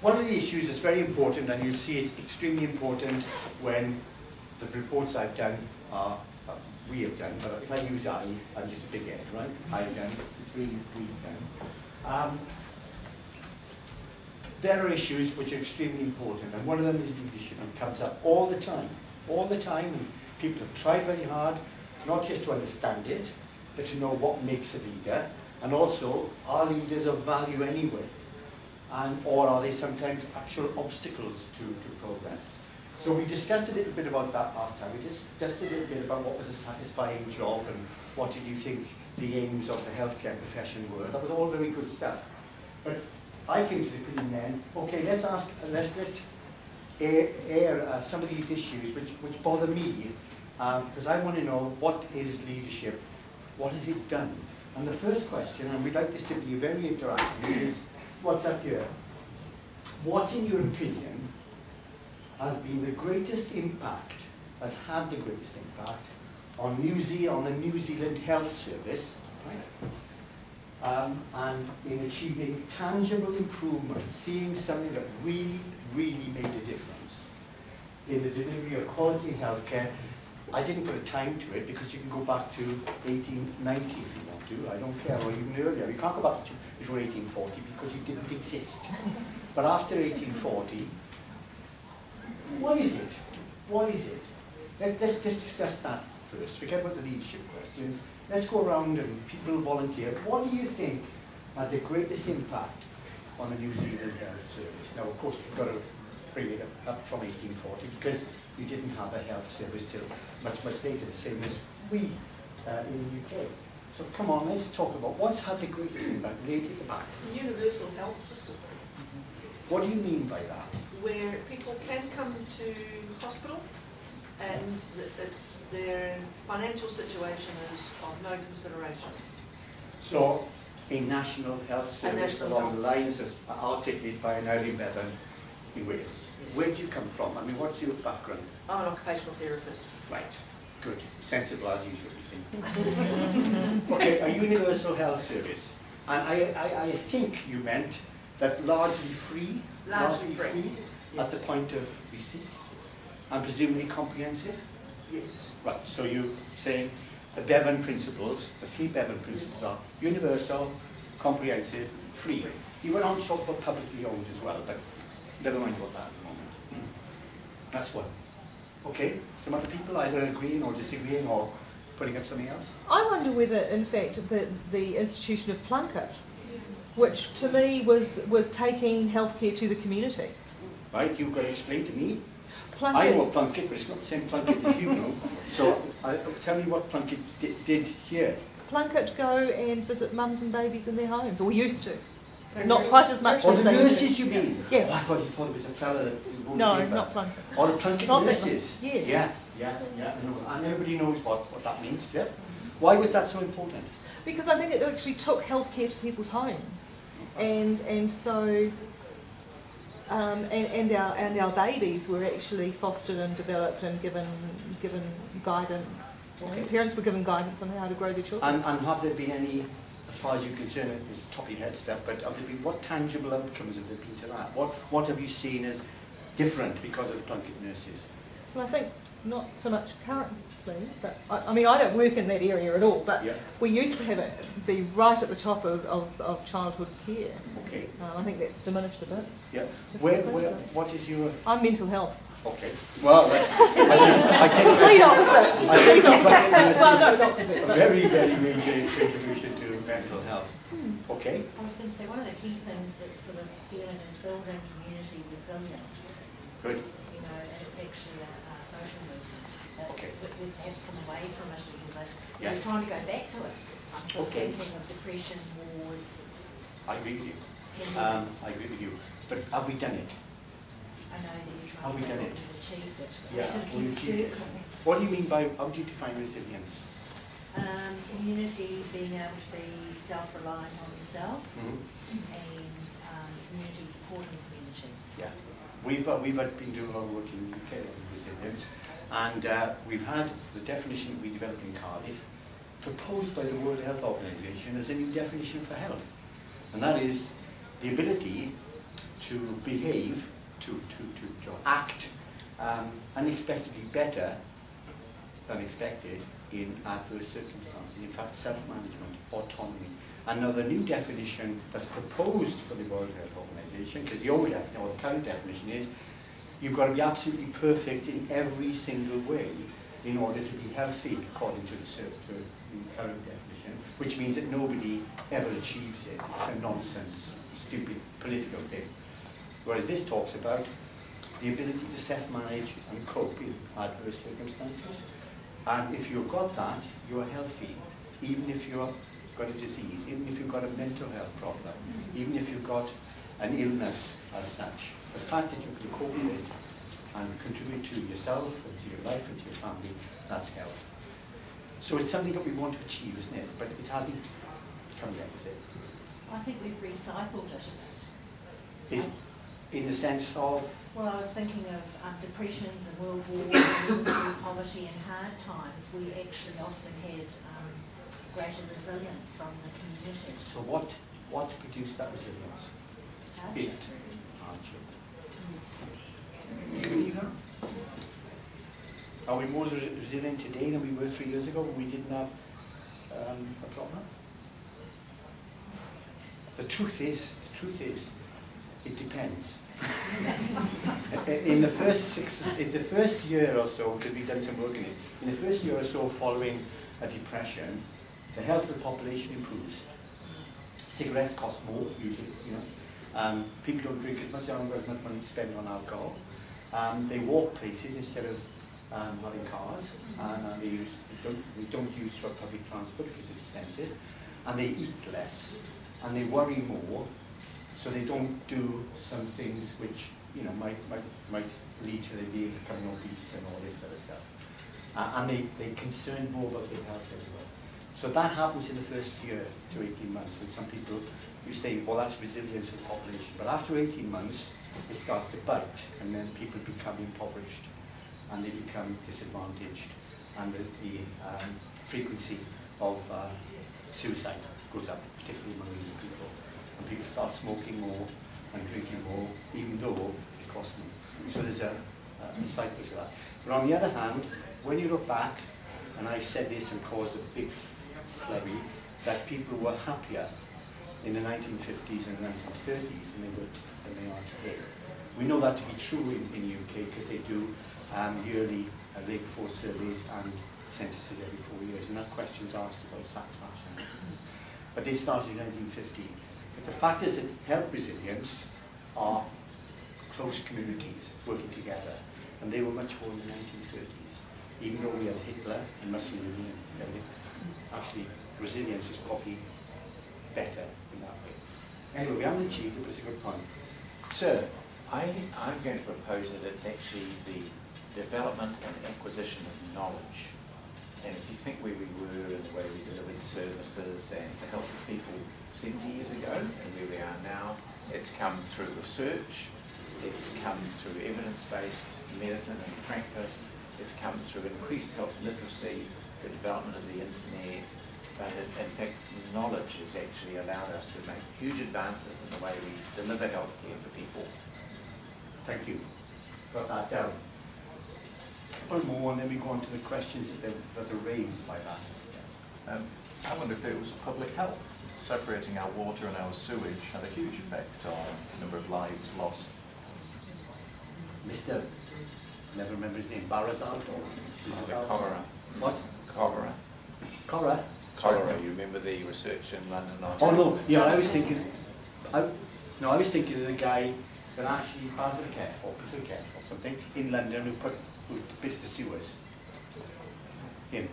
one of the issues that's very important, and you'll see it's extremely important when the reports I've done are, we have done, but if I use I'm just a big head, right? I've done, it's really we've done. There are issues which are extremely important, and one of them is leadership. It comes up all the time, and people have tried very hard, not just to understand it, but to know what makes a leader, and also, are leaders of value anyway? Or are they sometimes actual obstacles to progress? So we discussed a little bit about that last time. We discussed a little bit about what was a satisfying job and what did you think the aims of the healthcare profession were. That was all very good stuff. But I came to the opinion then, okay, let's air some of these issues which bother me, because I want to know, what is leadership? What has it done? And the first question, and we'd like this to be very interactive, is what's up here? What, in your opinion, has been the greatest impact, has had the greatest impact on the New Zealand Health Service, right? And in achieving tangible improvement, seeing something that really, really made a difference in the delivery of quality healthcare. I didn't put a time to it because you can go back to 1890 if you want to. I don't care, or even earlier. You can't go back to before 1840 because you didn't exist. But after 1840, what is it? What is it? Let's discuss that first. Forget about the leadership questions. Let's go around and people volunteer. What do you think had the greatest impact on the New Zealand Health Service? Now, of course, we've got to bring it up from 1840 because we didn't have a health service till much later, the same as we in the UK. So come on, let's talk about what's had the greatest impact. Lady at the back. The universal health system. What do you mean by that? Where people can come to hospital and their financial situation is of no consideration. So, a national health service along the lines of articulated by an Irene Bevan in Wales. Yes. Where do you come from? I mean, what's your background? I'm an occupational therapist. Right. Good. Sensible as usual, you see. Okay, a universal health service. And I think you meant that largely free? Largely free. Yes. At the point of receipt? And presumably comprehensive? Yes. Right, so you're saying the Bevan principles, the three Bevan principles, yes, are universal, comprehensive, free. You went on to talk about publicly owned as well, but never mind about that at the moment. That's one. Okay, some other people either agreeing or disagreeing or putting up something else? I wonder whether, in fact, the institution of Plunkett, which to me was taking healthcare to the community. Right, you've got to explain to me. Plunkett, I know Plunkett, but it's not the same Plunkett as you know. So tell me what Plunkett did here. Plunkett go and visit mums and babies in their homes, or used to. Not quite as much Or as the they nurses, you mean? Yes. Oh, I thought you thought it was a fella that... No, not Plunkett. Or the Plunkett Not nurses? Yes. Yeah. And everybody knows what that means, yeah? Why was that so important? Because I think it actually took healthcare to people's homes, and so our babies were actually fostered and developed and given guidance. Okay. Parents were given guidance on how to grow their children. And have there been any, as far as you're concerned, it's top of your head stuff, but have there been, what tangible outcomes have there been to that? What have you seen as different because of the Plunkett nurses? Well, I think not so much currently, but I mean, I don't work in that area at all, but yeah, we used to have it be right at the top of childhood care. Okay. I think that's diminished a bit. Yeah. What is your... I'm mental health. Okay. Well, that's... I think complete opposite. I think well, no, not completely. A very, very major contribution to mental health. Okay. I was going to say, one of the key things that's sort of feeling is building community resilience. Good. You know, and it's actually a social movement. Okay. We've perhaps come away from it a little bit. Yes. We're trying to go back to it. I'm sort of Okay. thinking of depression, wars. I agree with you. I agree with you. But have we done it? I know that you're trying Have we to say done that it? we've achieved it. Yeah, Sort of we keep achieved it. circling. What do you mean by, how do you define resilience? Community being able to be self-reliant on themselves, Mm-hmm. and community supporting the community. Yeah. We've been doing a lot of work in the UK on resilience, and we've had the definition we developed in Cardiff proposed by the World Health Organization as a new definition for health. And that is the ability to behave, to act unexpectedly better than expected in adverse circumstances. In fact, self-management, autonomy. And now the new definition that's proposed for the World Health Organization, because the old definition, or the current definition is, you've got to be absolutely perfect in every single way in order to be healthy, according to the current definition, which means that nobody ever achieves it. It's a nonsense, stupid political thing. Whereas this talks about the ability to self-manage and cope in adverse circumstances. And if you've got that, you're healthy. Even if you've got a disease, even if you've got a mental health problem, even if you've got an illness as such, the fact that you can cope with it and contribute to yourself and to your life and to your family, that's health. So it's something that we want to achieve, isn't it? But it hasn't come yet, is it? I think we've recycled it a bit. Is in the sense of? Well, I was thinking of depressions and world wars and poverty and hard times. We actually often had greater resilience from the community. So what produced that resilience? Hardship. Hardship. Do you believe that? Are we more resilient today than we were 3 years ago when we didn't have a problem? The truth is, it depends. In the first year or so, because we've done some work in it, in the first year or so following a depression, the health of the population improves. Cigarettes cost more, usually, you know. People don't drink as much, they haven't got as much money to spend on alcohol. They walk places instead of having cars, and they don't use public transport because it's expensive, and they eat less, and they worry more, so they don't do some things which, you know, might lead to them becoming obese and all this sort of stuff. And they concern more about their health as well. So that happens in the first year to 18 months, and some people, you say, well, that's resilience of the population. But after 18 months, it starts to bite, and then people become impoverished, and they become disadvantaged, and the frequency of suicide goes up, particularly among young people. And people start smoking more and drinking more, even though it costs money. So there's a cycle to that. But on the other hand, when you look back, and I said this and caused a big flurry, that people were happier in the 1950s and 1930s than they are today. We know that to be true in the UK because they do yearly labour force surveys and censuses every 4 years, and that question's asked about satisfaction. But they started in 1950. But the fact is that health resilience are close communities working together, and they were much more in the 1930s. Even though we had Hitler and Mussolini and everything, actually resilience was probably better in that way. Anyway, we haven't achieved it, but it's a good point. Sir? I'm going to propose that it's actually the development and acquisition of knowledge. And if you think where we were and the way we delivered services and the health of people 70 years ago and where we are now, it's come through research, it's come through evidence-based medicine and practice, it's come through increased health literacy, the development of the internet, but in fact knowledge has actually allowed us to make huge advances in the way we deliver healthcare for people. Thank you. Got that down. A couple more, and then we go on to the questions that are raised by that. I wonder if it was public health. Separating our water and our sewage had a huge effect on the number of lives lost. Mr. Never remember his name. Barazal? Cholera. What? Cholera. Cholera? Cholera. You remember the research in London? Oh no. Yeah, I was thinking. I was thinking of the guy that actually Basil or something in London who bit the sewers. Him.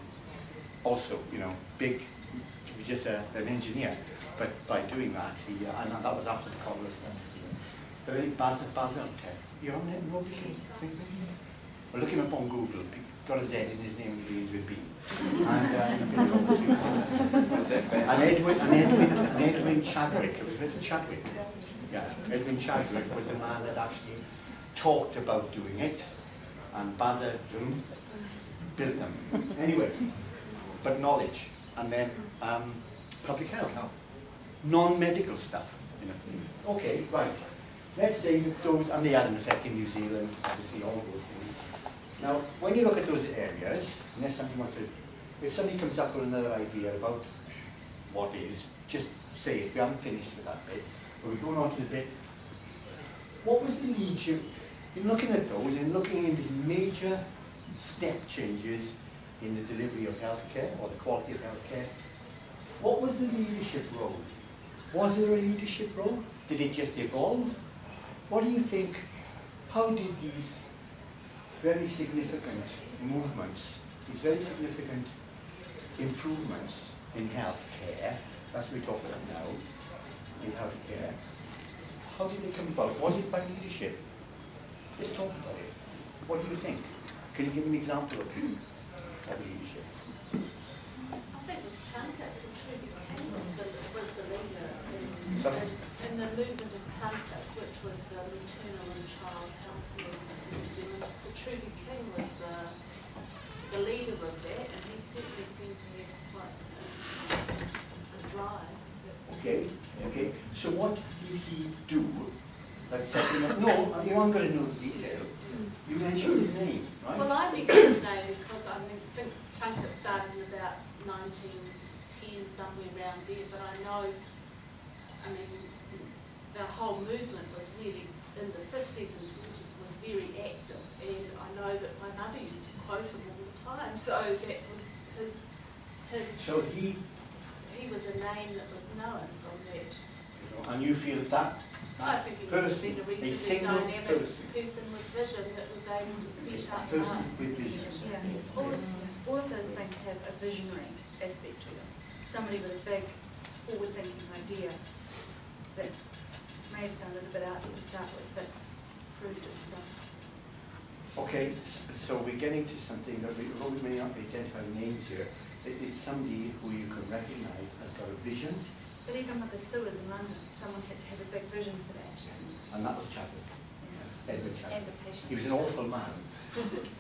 Also, you know, big. He was just an engineer, but by doing that, and that was after the cholera stuff. But I think Basil, you're on it, nobody? Well, look him up on Google. Got a Z in his name, he begins with B. And Edwin Chadwick. Have you heard of Chadwick? Yeah, Edwin Chadwick was the man that actually talked about doing it, and Basil built them. Anyway, but knowledge, and then public health, non-medical stuff. You know. Okay, right. let's say that those, and they had an effect in New Zealand, obviously all those things. Now, when you look at those areas, unless somebody wants to, if somebody comes up with another idea about what is, just say it. We haven't finished with that bit, but we're going on to the bit. What was the leadership in looking at those and looking in these major step changes in the delivery of healthcare or the quality of healthcare? What was the leadership role? Was there a leadership role? Did it just evolve? What do you think? How did these very significant movements, these very significant improvements in healthcare, that's what we talk about now, in healthcare, how did they come about? Was it by leadership? Let's talk about it. What do you think? Can you give an example of leadership? I think with Calcutta, Trudy King was the leader in the movement of Calcutta, which was the maternal and child health movement in New Zealand. So Trudy King was the leader of that, and he certainly seemed to have quite a drive. Okay, okay. So what did he do that set him up? No, you aren't going to know the detail. You mentioned his name, right? Well, I recognize his name because I think Calcutta started in about 1910, somewhere around there, but I know, I mean, the whole movement was really in the 50s and 40s was very active, and I know that my mother used to quote him all the time, so that was his So he was a name that was known from that. and you feel that I think he was person, a a reasonably single dynamic person with vision that was able to set up person with vision. Yeah, all of those things have a visionary aspect to them. Somebody with a big, forward-thinking idea that may have sounded a bit out there to start with, but proved itself. Okay, so we're getting to something that we may not identify names here. It's somebody who you can recognise has got a vision. But even with the sewers in London, someone had to have a big vision for that. And that was Chadwick. Edward Chadwick. And a passion. He was an awful man.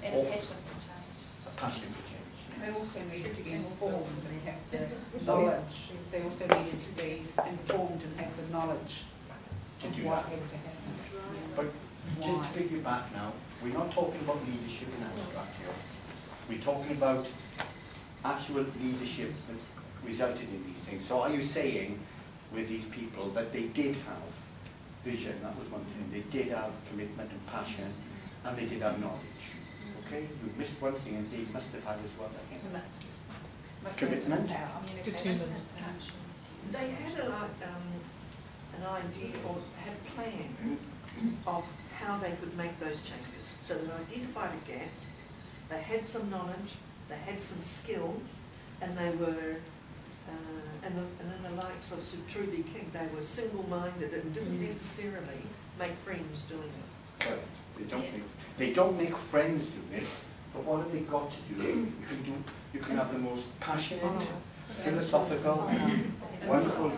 And a passion for change. A passion for change. They also needed to be informed and have the knowledge. They also needed to be informed and have the knowledge To of do what that. had to happen. But just to pick you back now, we're not talking about leadership in abstract here. We're talking about actual leadership that resulted in these things. So are you saying with these people that they did have vision, that was one thing, they did have commitment and passion, and they did have knowledge? Okay, you missed one thing and they must have had as well, I think. Commitment. Determined. They had an idea or had a plan of how they could make those changes. So they identified a gap, they had some knowledge, they had some skill, and they were, and in the likes of Sir Trudy King, they were single-minded and didn't necessarily make friends doing it. Correct. They don't make friends doing it, but what have they got to do? You can have the most passionate, philosophical, wonderful.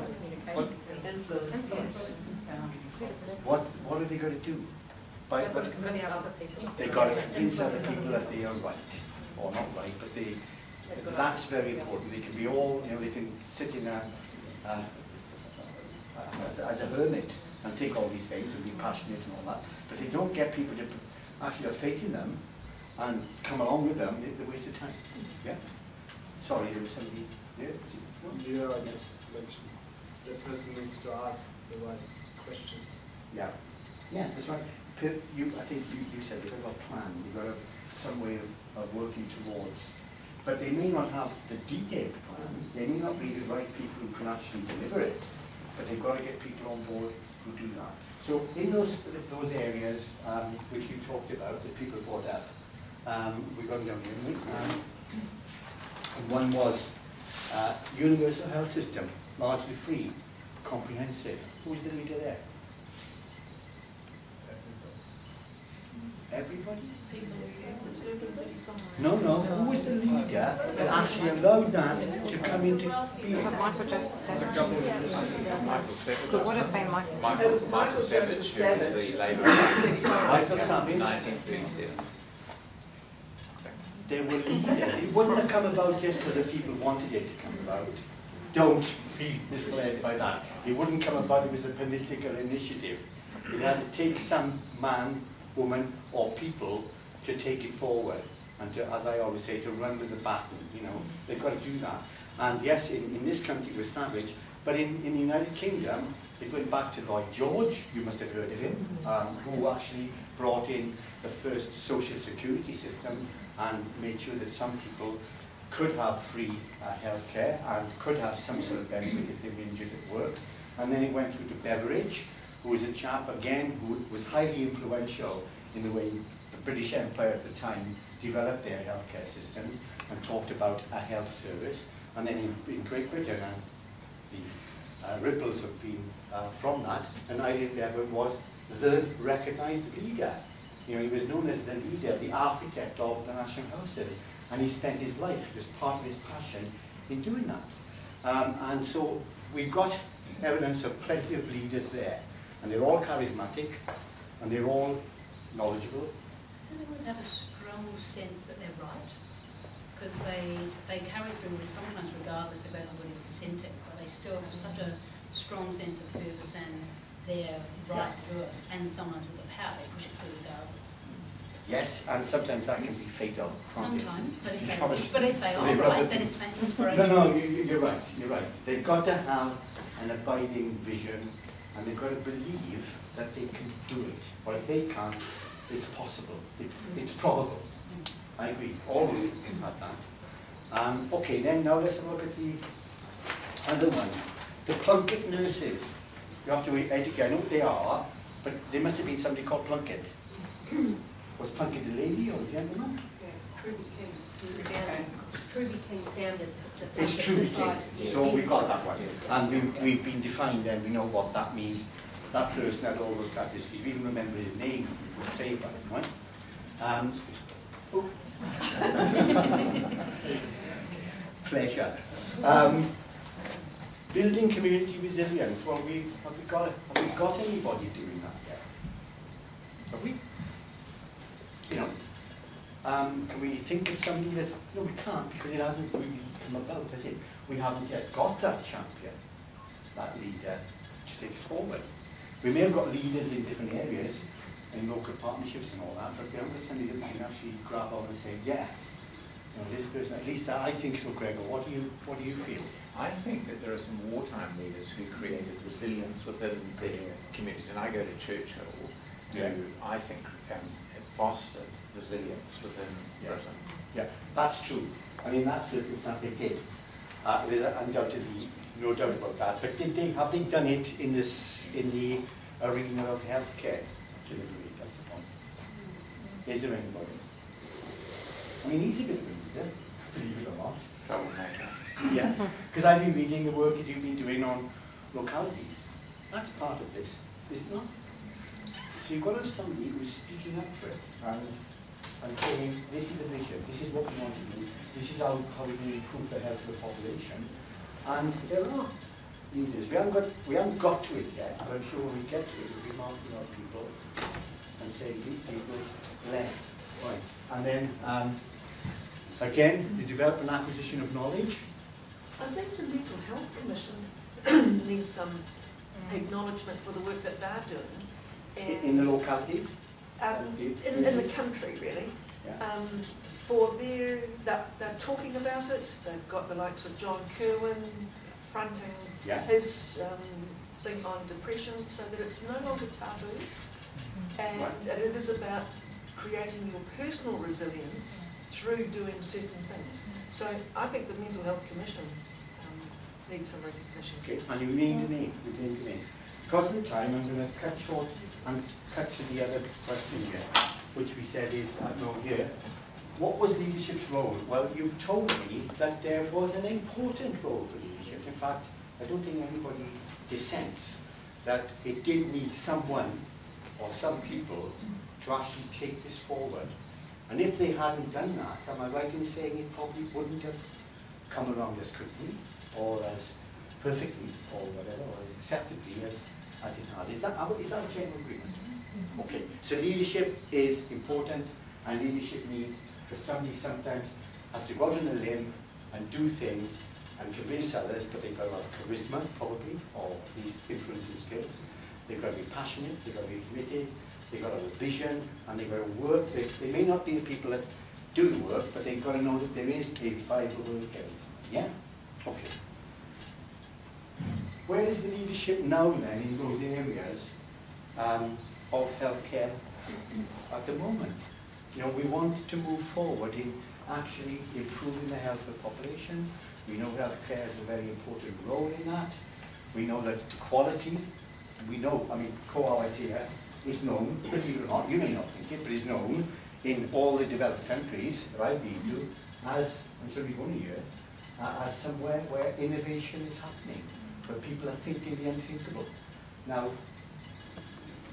Influence, yes. What are they going to do? They've got to convince other people that they are right, or not right, but that's very important. They can be all, they can sit in as a hermit and think all these things and be passionate and all that. But they don't get people to actually have faith in them and come along with them, they waste of time. Yeah? Sorry, there was somebody there? Yeah, I guess the person needs to ask the right questions. Yeah. Yeah, that's right. I think you said you've got a plan, you've got some way of working towards. But they may not have the detailed plan, they may not be the right people who can actually deliver it, but they've got to get people on board who do that. So in those areas which you talked about, that people brought up, we're going down here, and one was universal health system, largely free, comprehensive. Who was the leader there? Everybody? No, who was the leader that actually allowed that to come into being? Michael just said Michael Savage. Could have been Michael Savage, who was the Labour Party. Michael Savage? 1937. There were leaders. It wouldn't have come about just because the people wanted it to come about. Don't be misled by that. It wouldn't come about, it was a political initiative. It had to take some man, woman, or people to take it forward. And to, as I always say, to run with the baton, you know, they've got to do that. And yes, in this country it was savage, but in the United Kingdom, it went back to Lloyd George, you must have heard of him, who actually brought in the first social security system and made sure that some people could have free health care and could have some sort of benefit if they were injured at work. And then it went through to Beveridge, who was a chap, again, who was highly influential in the way the British Empire at the time developed their healthcare systems and talked about a health service. And then in Great Britain, the ripples have been from that, and Ireland Bevan was the recognised leader. You know, he was known as the leader, the architect of the National Health Service, and he spent his life, it was part of his passion, in doing that. And so we've got evidence of plenty of leaders there, and they're all charismatic, and they're all knowledgeable. Do they always have a strong sense that they're right? Because they carry through with sometimes regardless of everybody's dissenting, but they still have such a strong sense of purpose and they're right to do it, and sometimes with the power they push it through regardless. Yes, and sometimes that can be fatal. Sometimes, but if they are right, then it's inspiration. No, you're right, you're right. They've got to have an abiding vision, and they've got to believe that they can do it. Or if they can't, it's possible, it's probable. I agree, always at that. Okay, then now let's have a look at the other one. The Plunkett nurses. You have to educate, I know what they are, but there must have been somebody called Plunkett. Was Plunkett a lady or a gentleman? Yeah, it's Truby King. Truby King founded the It's Truby King, so we've got that one. And we've been defined then, we know what that means. That person had all those characteristics. We even remember his name, we could say about him, right? Pleasure. Building community resilience. Well, have we got anybody doing that yet? Have we? You know, can we think of somebody that's... No, we can't, because it hasn't really come about, has it? We haven't yet got that champion, that leader, to take us forward. We may have got leaders in different areas, in local partnerships and all that, but we haven't got somebody that we can actually grab on and say, yeah, you know, this person, at least I think so, Gregor. What do you feel? I think that there are some wartime leaders who created resilience within their communities, and I go to Churchill, who I think have fostered resilience within Britain. Yeah, that's true. I mean, that's circumstance they did. There's undoubtedly no doubt about that. But have they done it in the arena of healthcare delivery? That's the point. Is there anybody? I mean, he's a bit of a leader, believe it or not. Troublemaker. Yeah, because I've been reading the work that you've been doing on localities. That's part of this, is it not? So you've got to have somebody who's speaking up for it and saying, this is a vision, this is what we want to do, this is how we can improve the health of the population. And there are leaders. We haven't got to it yet, but I'm sure when we get to it, we'll be marking out people and saying, these people led. Right. And then, again, the development and acquisition of knowledge. I think the Mental Health Commission needs some acknowledgement for the work that they're doing. In the localities? In the country, really. Yeah. They're talking about it. They've got the likes of John Kerwin fronting his thing on depression, so that it's no longer taboo. And it is about creating your personal resilience through doing certain things. So I think the Mental Health Commission needs some recognition. Okay, and you need a name. Because of the time, I'm going to cut short and cut to the other question here, which we said is, here. What was leadership's role? Well, you've told me that there was an important role for leadership. In fact, I don't think anybody dissents that it did need someone or some people to actually take this forward. And if they hadn't done that, am I right in saying it probably wouldn't have come around as quickly or as perfectly or whatever, or as acceptably as it has? Is that a general agreement? Okay, so leadership is important, and leadership means that somebody sometimes has to go out on a limb and do things and convince others, but they've got to have charisma, probably, or these influencing skills. They've got to be passionate, they've got to be committed, they've got to have a vision, and they've got to work. They may not be the people that do the work, but they've got to know that there is a viable work ethic. Yeah? Okay. Where is the leadership now then in those areas of healthcare at the moment? You know, we want to move forward in actually improving the health of the population. We know healthcare has a very important role in that. We know that quality, we know, I mean, quality is known, believe it or not, you may not think it, but is known in all the developed countries that I've been to as, I'm sure you've only here, as somewhere where innovation is happening, where people are thinking the unthinkable. Now,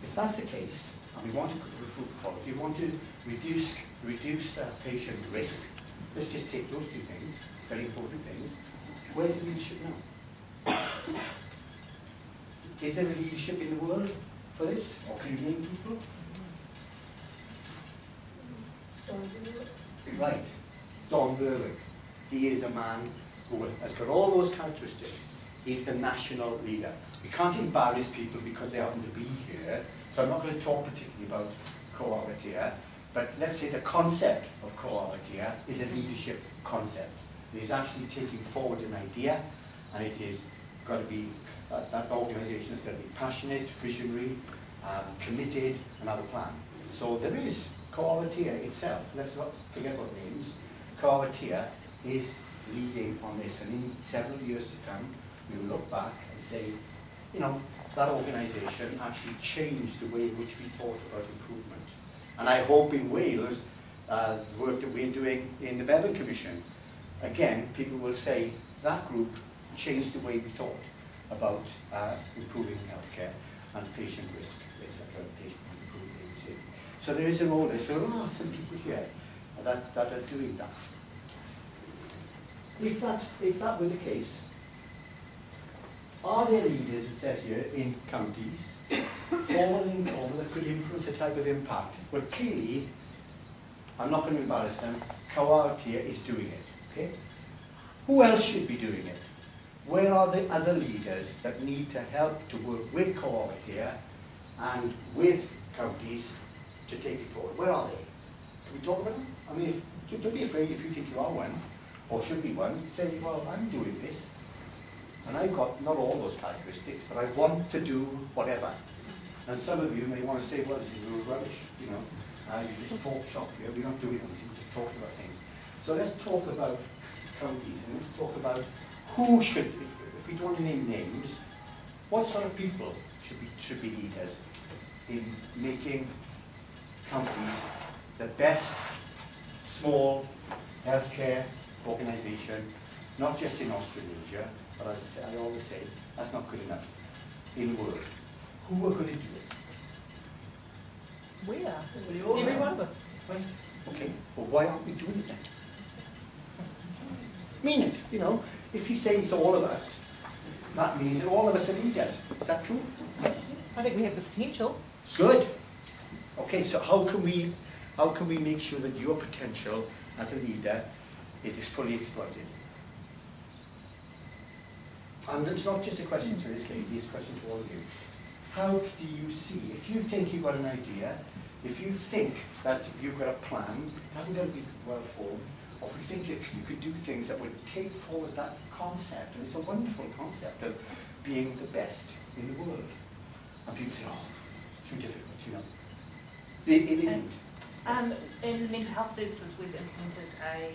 if that's the case, and we want to improve quality, we want to reduce patient risk, let's just take those two things, very important things. Where's the leadership now? Is there a leadership in the world for this? Or can you name people? Right. Don Berwick. He is a man who has got all those characteristics. He's the national leader. We can't embarrass people because they happen to be here. So I'm not going to talk particularly about cohabitia, but let's say the concept of cohabitia is a leadership concept. It is actually taking forward an idea, and it is got to be, that organisation has got to be passionate, visionary, committed, and have a plan. So there is cohabitia itself. Let's not forget what names. Cohabitia is leading on this, and in several years to come, we will look back and say, you know, that organisation actually changed the way in which we thought about improvement. And I hope in Wales, the work that we're doing in the Bevan Commission, again, people will say that group changed the way we thought about improving healthcare and patient risk, etc. Patient improving safety. So there is a role there. So there are some people here that are doing that. If that were the case, are there leaders, it says here, in counties, formal and informal, that could influence a type of impact? Well, clearly, I'm not going to embarrass them, cohabitia is doing it, okay? Who else should be doing it? Where are the other leaders that need to help to work with cohabitia and with counties to take it forward? Where are they? Can we talk about them? I mean, don't be afraid if you think you are one, or should be one. Say, well, I'm doing this, and I've got not all those characteristics, but I want to do whatever. And some of you may want to say, well, this is rubbish, you know. You just talk shop here, we're not doing anything, just talk about things. So let's talk about counties, and let's talk about who should, if we don't want to name names, what sort of people should be leaders in making counties the best small healthcare organisation, not just in Australasia, but as I say, I always say, that's not good enough, in the world. Who are going to do it? We are. We Every one of us. Right. Okay, well why aren't we doing it then? Mean it, you know. If you say it's all of us, that means that all of us are leaders. Is that true? I think we have the potential. Good. Okay, so how can we make sure that your potential as a leader is fully exploited? And it's not just a question to this lady, it's a question to all of you. How do you see, if you think you've got an idea, if you think that you've got a plan, it hasn't got to be well formed, or if you think that you could do things that would take forward that concept, and it's a wonderful concept of being the best in the world. And people say, oh, it's too difficult, you know. It isn't. In mental health services, we've implemented a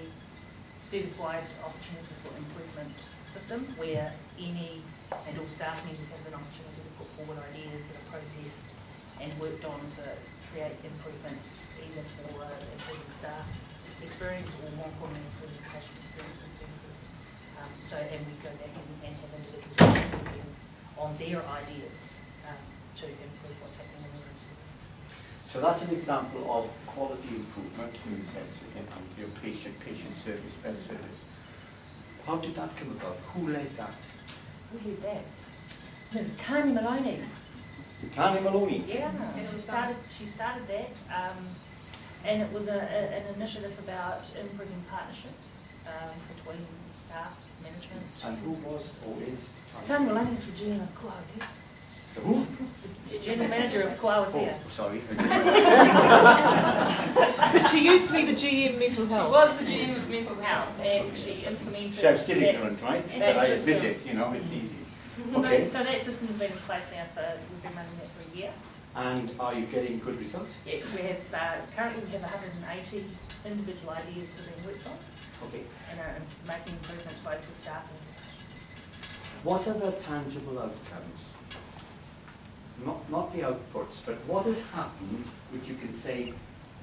service-wide opportunity for improvement system where any and all staff members have an opportunity to put forward ideas that are processed and worked on to create improvements either for improving staff experience or more importantly improving patient experience and services. And we go back and have individuals working on their ideas to improve what's happening in their own service. So that's an example of quality improvement in the sense, isn't it? Your patient service, better service. How did that come about? Who led that? Who led that? Ms. Tanya Maloney. Tanya Maloney? Yeah, she started that, and it was an initiative about improving partnership between staff, management. And who was or is Tanya Maloney is the GM of Cohabitia. The who? General manager of Koawatia. Oh, sorry. But she used to be the GM mental She health. was the GM of mental health, and she implemented. So I'm still that- ignorant, right? that But I system. admit it, you know, it's easy. So, Okay. so that system's been in place now we've been running that for a year. And are you getting good results? Yes, we have, currently we have 180 individual ideas that are being worked on, Okay. and are making improvements both for staff and. What are the tangible outcomes? Not the outputs, but what has happened which you can say,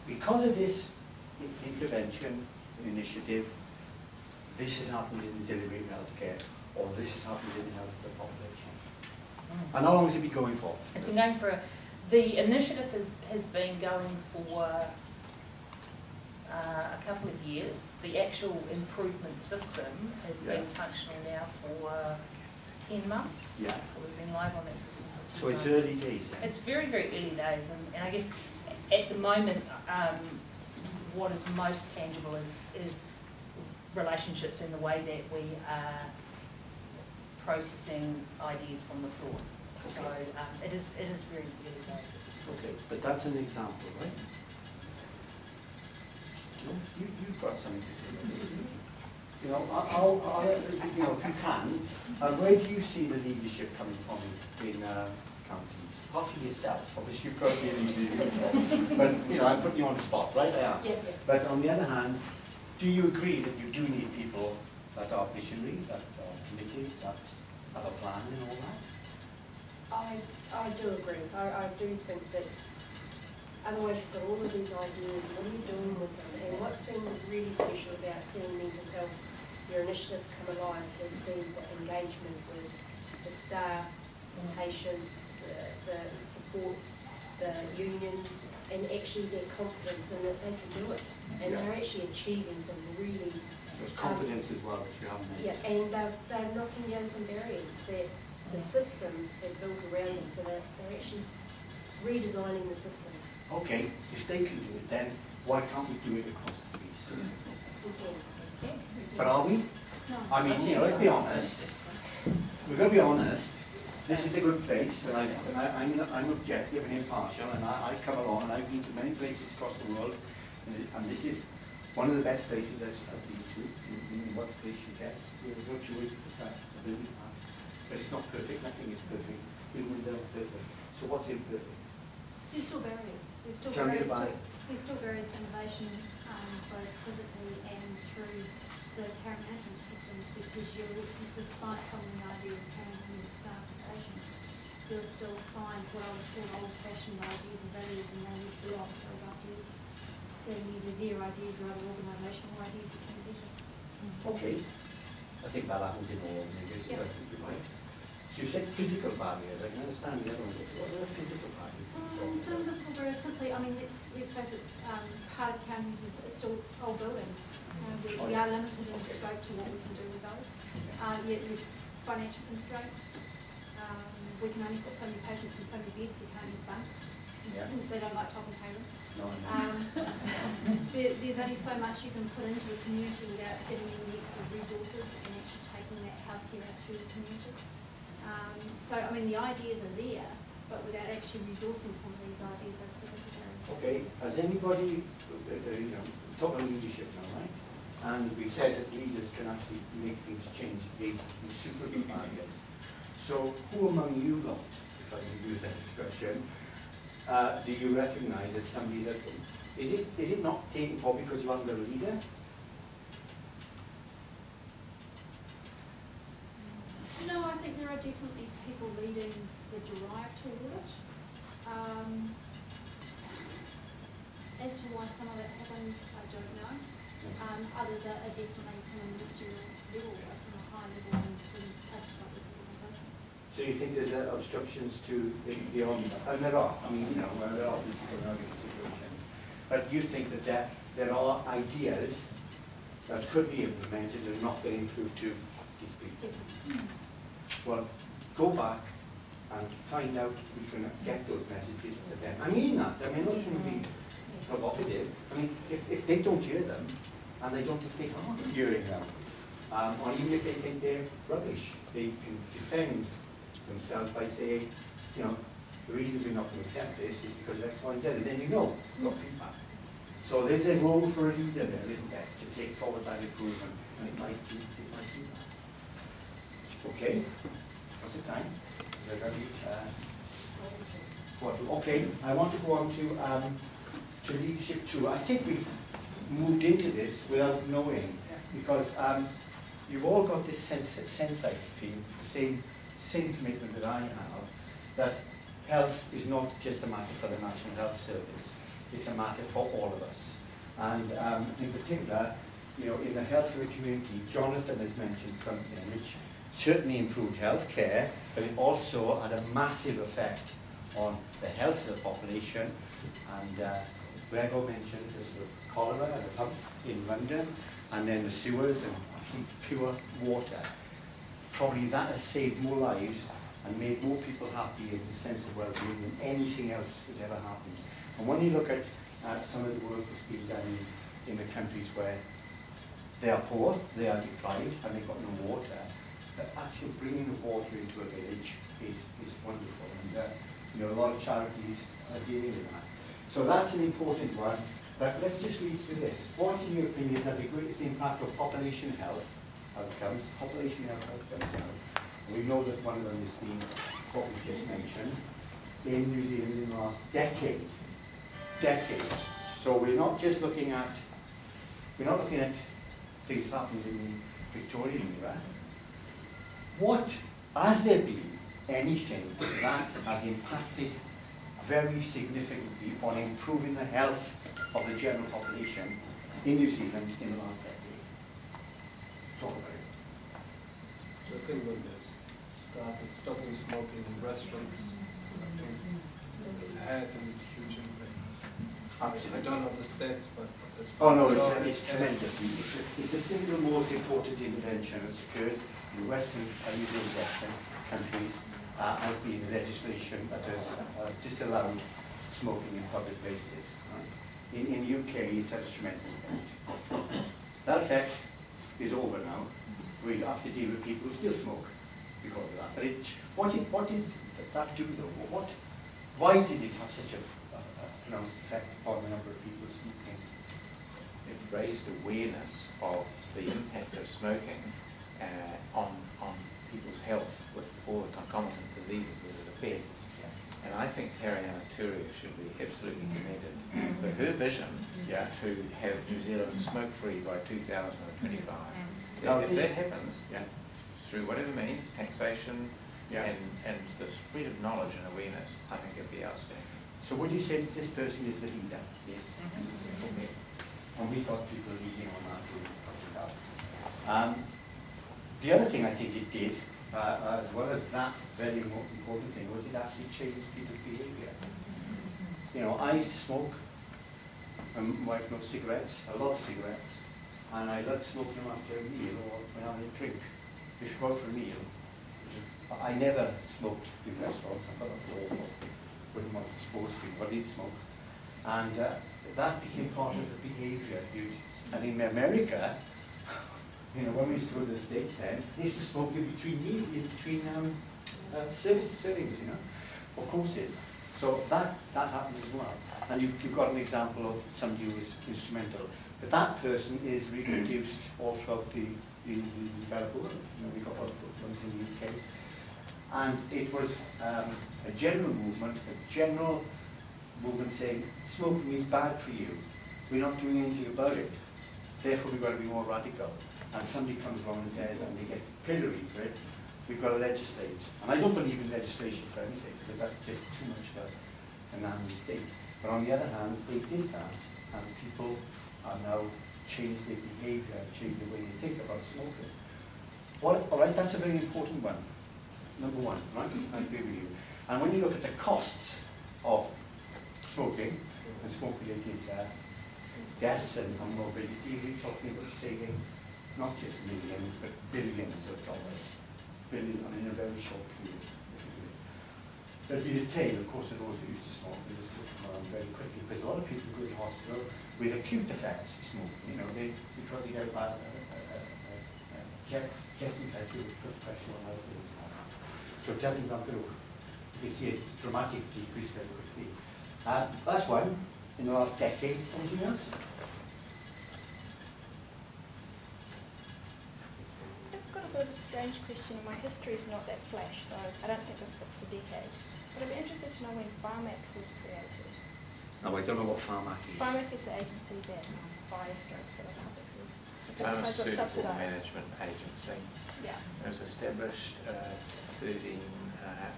because of this intervention initiative, this has happened in the delivery of healthcare, or this has happened in the health of the population? And how long has it been going for? It's been going for, the initiative has been going for a couple of years. The actual improvement system has been functional now for 10 months. Yeah. So we've been live on that system for 10 So months. it's early days. Yeah? It's very, very early days, and I guess at the moment, what is most tangible is relationships in the way that we are processing ideas from the floor. So it is very early days. Okay, but that's an example, right? You've got something to say. You know, you know, if you can, where do you see the leadership coming from in counties? Apart from yourself, obviously you probably didn't. But you know, I'm putting you on the spot, right? I am. Yeah. But on the other hand, do you agree that you do need people that are visionary, that are committed, that have a plan and all that? I do agree. I do think that otherwise you've got all of these ideas, what are you doing with them? And what's been really special about seeing mental health, your initiatives come alive, has been the engagement with the staff, the patients, the supports, the unions, and actually their confidence in that they can do it. And they're actually achieving some really... There's confidence as well, which you haven't mentioned. Yeah, and they're knocking down some barriers that the system had built around them, so that they're actually redesigning the system. Okay, if they can do it, then why can't we do it across the piece? We can. But are we? No. I mean, you know, let's be honest. We've got to be honest. This is a good place, and I'm objective and impartial, and I come along, and I've been to many places across the world, and this is one of the best places I've been to, in what place you guess. There's no choice but that, but it's not perfect, nothing is perfect. Humans are perfect. So what's imperfect? There's still barriers. There's still Tell me barriers about to, it. there's still barriers to innovation, both physically and through the care management systems, because despite some of the ideas coming from the staff and patients, you'll still find what I would call old-fashioned ideas and values, and they would be off those ideas, seeing either their ideas or other organisational ideas as being better. Okay. I think that happens in all organizations, I think you're right. So you said physical barriers, I can understand the other one. What are the physical barriers? Some physical barriers simply, I mean, let's face it, part of counties is still old buildings. We are limited in scope to what we can do with those. Yet with financial constraints, we can only put so many patients in so many beds, we can't use bunks. Yeah. They don't like top and payment. No, There's only so much you can put into the community without giving them the extra resources and actually taking that healthcare out through the community. So, I mean, the ideas are there, but without actually resourcing some of these ideas, those specific areas. Okay, has anybody, you know, talk about leadership now, right? And we've said that leaders can actually make things change, these super barriers. So who among you lot, if I can use that expression, do you recognise as somebody that, is it not taken for because you haven't got a leader? No, I think there are definitely people leading the drive toward it. As to why some of it happens, I don't know. Others are definitely from a ministerial level, from a high level in places like this organisation. So you think there's obstructions to beyond that? And there are, I mean, you know, there are political and other situations. But you think that there are ideas that could be implemented and not getting through to these people? Well, go back and find out who's going to get those messages to them. I mean that. I mean, I'm not trying to be provocative. I mean, if they don't hear them, and they don't think they are hearing them, or even if they think they're rubbish, they can defend themselves by saying, you know, the reason we're not going to accept this is because of X, Y, and Z, and then you know, got feedback. So there's a role for a leader there, isn't there, to take forward that improvement, and it might do that. Okay, what's the time? Is that ready? Okay, I want to go on to leadership too. I think we've moved into this without knowing, because you've all got this sense I feel, the same commitment that I have, that health is not just a matter for the National Health Service, it's a matter for all of us. And in particular, you know, in the health of the community, Jonathan has mentioned something which certainly improved health care, but it also had a massive effect on the health of the population. And Gregor mentioned the sort of cholera and the pump in London, and then the sewers and pure water. Probably that has saved more lives and made more people happy in the sense of well-being than anything else that's ever happened. And when you look at some of the work that's been done in the countries where they are poor, they are deprived, and they've got no water, that actually bringing the water into a village is wonderful. And you know, a lot of charities are dealing with that. So that's an important one. But let's just read through this. What, in your opinion, has had the greatest impact on population health outcomes? Population health outcomes now. We know that one of them has been what we just mentioned in New Zealand in the last decade. So we're not just looking at things happened in the Victorian era. What has there been anything that has impacted very significantly on improving the health of the general population in New Zealand in the last decade? Talk about it. So I think when there's started stopping smoking in restaurants, I think it had a huge impact. Absolutely. I don't know the stats, but as Oh far no, as it's tremendous. It's the single most important intervention that's occurred in Western, usually Western countries, has been legislation that has disallowed smoking in public places. Right? In the UK, it's had a tremendous effect. That effect is over now. We have to deal with people who still smoke because of that. But what did that do though? Why did it have such a pronounced effect upon the number of people smoking? It raised awareness of the impact of smoking on people's health with all the concomitant diseases that it affects. And I think Tariana Turia should be absolutely commended for her vision to have New Zealand smoke-free by 2025. If that happens, through whatever means, taxation and the spread of knowledge and awareness, I think it'd be outstanding. So would you say that this person is the leader? Yes. Okay. And we've got people leading on that too. The other thing I think it did, as well as that very important thing, was it actually changed people's behaviour. You know, I used to smoke, and my wife smoked cigarettes, a lot of cigarettes, and I loved smoking them after a meal or when I had a drink. If you go out for a meal, I never smoked in restaurants. I thought that was awful. Wouldn't want to expose people, but I did smoke. And that became part of the behaviour. And in America, you know, when we used to go to the States then, they used to smoke in between servings, you know, or courses. So that happened as well. And you've got an example of somebody who was instrumental. But that person is reproduced all throughout the developed world. You know, we got ones in the UK. And it was a general movement saying, smoking is bad for you. We're not doing anything about it. Therefore, we've got to be more radical. And somebody comes along and says, and they get pilloried for it, we've got to legislate. And I don't believe in legislation for anything, because that's just too much for an army state. But on the other hand, they did that, and people are now changed their behaviour, changed the way they think about smoking. All right, that's a very important one. Number one, right? I agree with you. And when you look at the costs of smoking and smoke-related deaths and morbidity, we're talking about saving not just millions, but billions of dollars. In a very short period. There'd be a tail, of course, of those who used to smoke, and just look around very quickly, because a lot of people go to hospital with acute effects of smoking, you know, because they get a bad chest infection with blood pressure and other things. So it doesn't knock it over. you can see a dramatic decrease very quickly. That's one in the last decade. Anything else? I've got a bit of a strange question. My history is not that flash, so I don't think this fits the decade. But I'd be interested to know when Farm Act was created. No, I don't know what Farm Act is. Farm Act is the agency that buys drugs that are publicly Pharmaceutical Management Agency. Yeah. It was established 13.5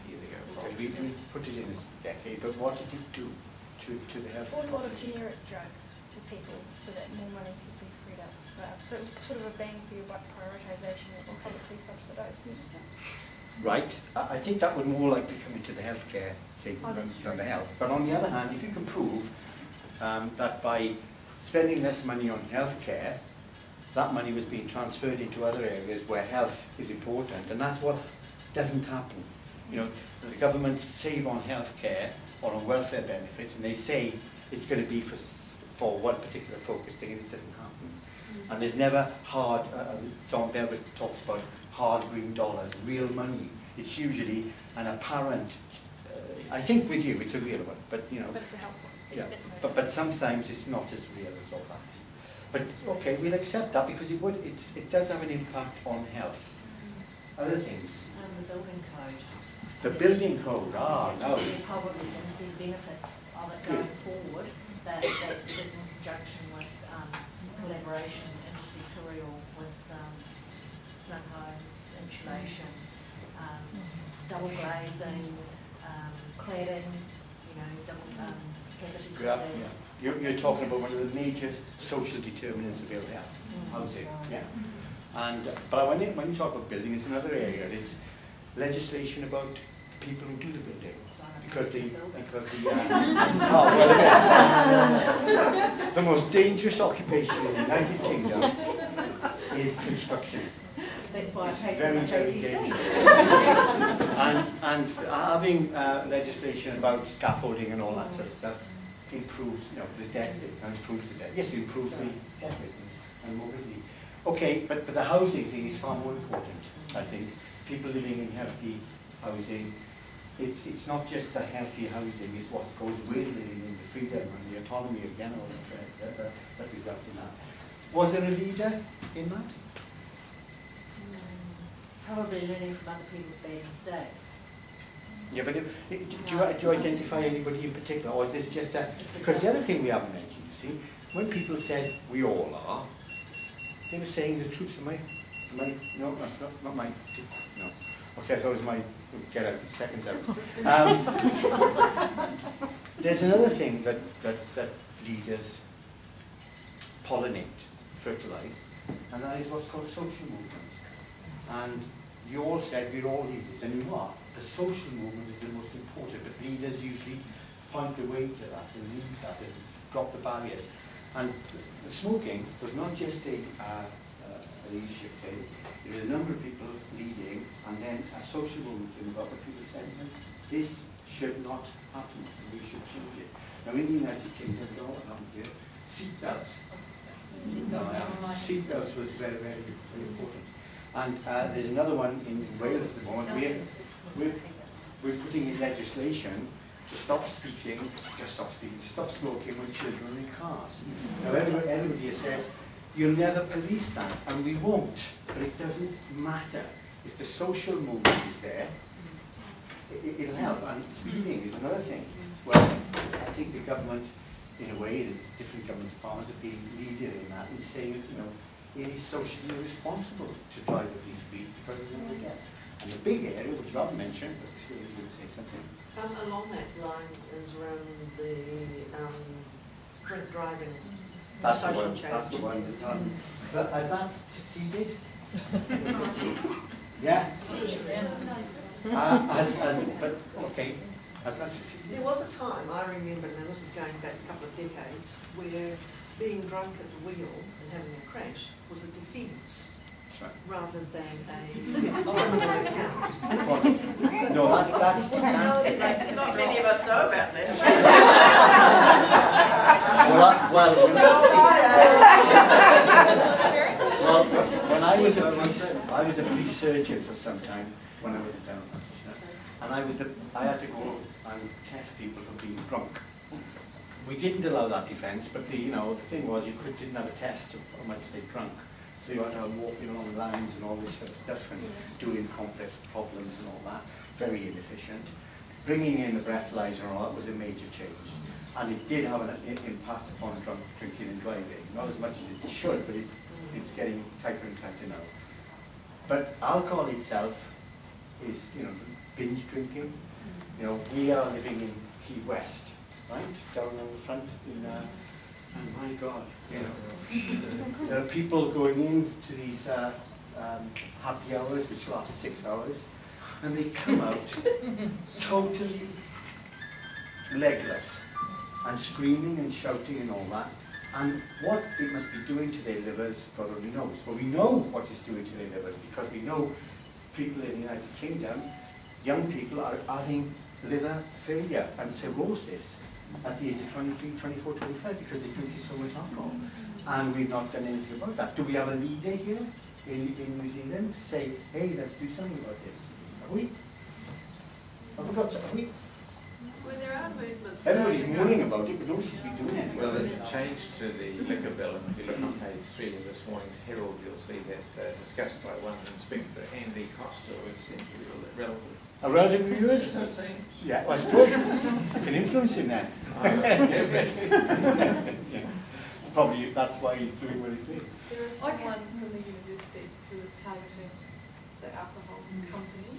years ago. Okay, we put it in this decade, but what did it do to the health? Bought a lot of generic drugs to people so that more money could be freed up. So it was sort of a bang for your buck prioritisation of publicly subsidised medicine. Right. I think that would more likely come into the healthcare thing than the health. But on the other hand, if you can prove that by spending less money on healthcare, that money was being transferred into other areas where health is important, and that's what doesn't happen. You know, the governments save on healthcare or on welfare benefits, and they say it's going to be for one particular focus thing, and it doesn't happen. And there's never hard, John Belbert talks about hard green dollars, real money. It's usually an apparent, I think with you it's a real one, but you know. But it's a helpful. Yeah, but sometimes it's not as real as all that. But okay, we'll accept that because it does have an impact on health. Other things. And the building code. The building code, no. You're probably going to see benefits of it going forward, that it is in conjunction with collaboration, intersectorial with snow homes, insulation, double glazing, cladding, you know, double cavity cladding. Yeah. You're talking about one of the major social determinants of ill health, housing. Yeah. And but when you talk about building, it's another area. There's legislation about people who do the building because the most dangerous occupation in the United Kingdom is construction. That's why it's I very, very dangerous. and having legislation about scaffolding and all that sort of stuff improves, you know, the death rate, improves the death. Yes, it improves the death rate and morbidity. Okay, but the housing thing is far more important, I think. People living in healthy housing, it's not just the healthy housing, it's what goes with living in the freedom and the autonomy again, all that results in that. Was there a leader in that? Probably learning from other people's bad mistakes. Yeah, but do you identify anybody in particular, or is this just a... Because the other thing we haven't mentioned, you see, when people said, we all are, they were saying the truth. No, that's not my... No. Okay, I thought it was my... Get out, seconds out. There's another thing that leaders pollinate, fertilise, and that is what's called social movement. And you all said we're all leaders, and you are. The social movement is the most important, but leaders usually point the way to that and lead that and drop the barriers. And the smoking was not just a leadership thing. There was a number of people leading, and then a social movement came about where people said, this should not happen, and we should change it. Now in the United Kingdom, we all happened here, seatbelts. Seatbelts was very, very, very important. And there's another one in Wales at the moment. We're putting in legislation to stop smoking when children are in cars. Now everybody has said, you'll never police that, and we won't, but it doesn't matter. If the social movement is there, it'll help. And speeding is another thing. Well, I think the government, in a way, the different government departments have been leading in that and saying that, you know, it is socially responsible to drive at these speeds because of nobody else. And the big area, which you haven't mentioned, but still you're going to say something. Along that line is around the drink driving. That's the one that hasn't. But has that succeeded? Yeah? But okay, has that succeeded? There was a time, I remember, now this is going back a couple of decades, where being drunk at the wheel and having a crash was a defence. Rather than a criminal account. No, that's... Not many of us know about that. When I was a police surgeon for some time, when I was a general practitioner, and I had to go and test people for being drunk. We didn't allow that defence, but the thing was you didn't have a test of how much they'd drunk. So you had to have walking along lines and all this sort of stuff and doing complex problems and all that. Very inefficient. Bringing in the breathalyzer and all that was a major change. And it did have an impact upon drinking and driving. Not as much as it should, but it's getting tighter and tighter now. But alcohol itself is, binge drinking. We are living in Key West, right? Down on the front in, and my God, there are people going into these happy hours, which last 6 hours, and they come out totally legless and screaming and shouting and all that. And what it must be doing to their livers, God only knows. Well, we know what it's doing to their livers because we know people in the United Kingdom, young people are having liver failure and cirrhosis at the age of 23, 24, 25 because they're drinking so much alcohol. And we've not done anything about that. Do we have a leader here in New Zealand to say, hey, let's do something about this? Have we? Have we? Well, there are movements. Everybody's moaning about it, but nobody seems to be doing anything. Well, there's a change to the liquor bill, and if you look on page 3 of this morning's Herald, you'll see that discussed by one Inspector Andy Costa, who is essentially relevant. A relative of yours? Yeah, well, that's good. You can influence him then. Yeah. Probably that's why he's doing what he's doing. There is someone from the university who is targeting the alcohol companies.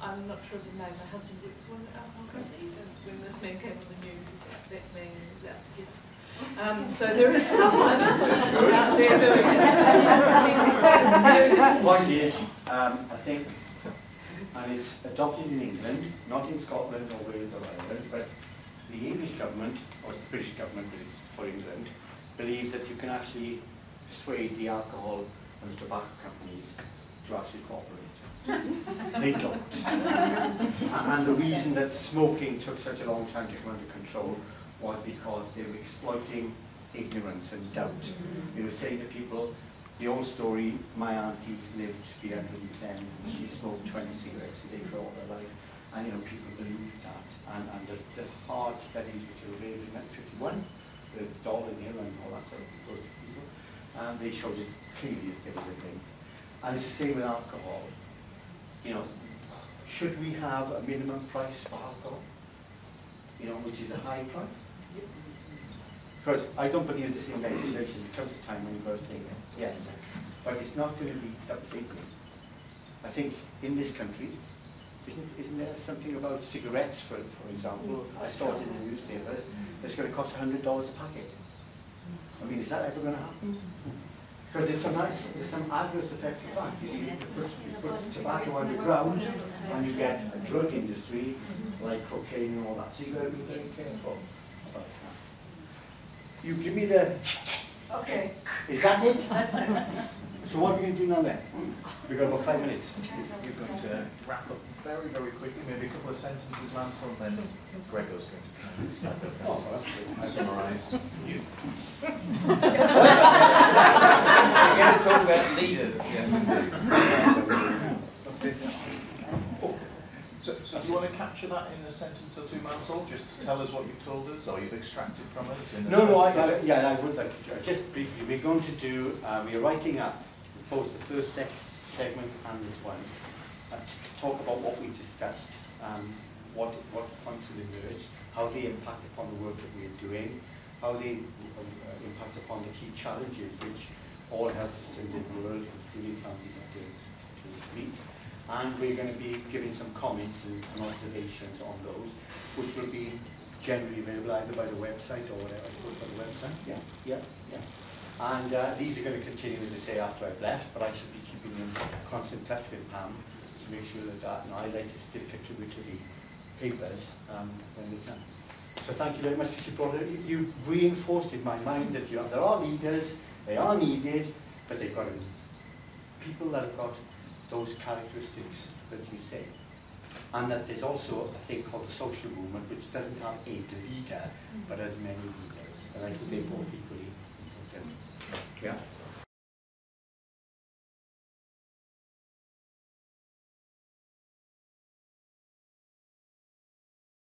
I'm not sure of the name. My husband works for one of the alcohol companies, and when this man came on the news, he said, that man is out to get it. So there is someone out there doing it. Point is, I think, and it's adopted in England, not in Scotland or Wales or Ireland, but the English government, or it's the British government, but it's for England, believes that you can actually persuade the alcohol and the tobacco companies to actually cooperate. They don't. And the reason that smoking took such a long time to come under control was because they were exploiting ignorance and doubt. They were saying to people, the old story, my auntie lived to be 110, she smoked 20 cigarettes a day for all her life, and people believed that. And the hard studies which were made in 1951, with Dolan Hill and all that sort of people, and they showed it clearly that there was a link. And it's the same with alcohol. Should we have a minimum price for alcohol? Which is a high price? Because I don't believe it's the same legislation. There comes a time when you've got to take it. Yes. But it's not going to be double tapering. I think in this country, isn't there something about cigarettes, for example? I saw it in the newspapers. It's going to cost $100 a packet. I mean, is that ever going to happen? Because there's some adverse effects of that. You put tobacco underground, and you get a drug industry like cocaine and all that. So you've got to be very careful about that. You give me the. Okay. Is that it? That's it. So what are we going to do now then? We've got about 5 minutes. We're going to wrap up very, very quickly, maybe a couple of sentences, Mansel, then Gregor's going to start to summarise you. We're going to talk about leaders. Yes, indeed. What's this? Oh. So do you want to capture that in a sentence or two, Mansel? Just to tell us what you've told us, or you've extracted from us? In I would like to. Just briefly, we're going to do, we're writing up both the first segment and this one, to talk about what we discussed, what points have emerged, how they impact upon the work that we're doing, how they impact upon the key challenges which all health systems in the world, including counties, have to meet. And we're going to be giving some comments and observations on those, which will be generally available either by the website or whatever. I suppose by the website. Yeah. And these are going to continue, as I say, after I've left, but I should be keeping in constant touch with Pam to make sure that I like to still contribute to the papers when we can. So thank you very much because you brought it. You reinforced in my mind that there are leaders, they are needed, but they've got to be people that have got those characteristics that you say. And that there's also a thing called the social movement, which doesn't have a leader, but has many leaders. And I think they're both equally important. Yeah.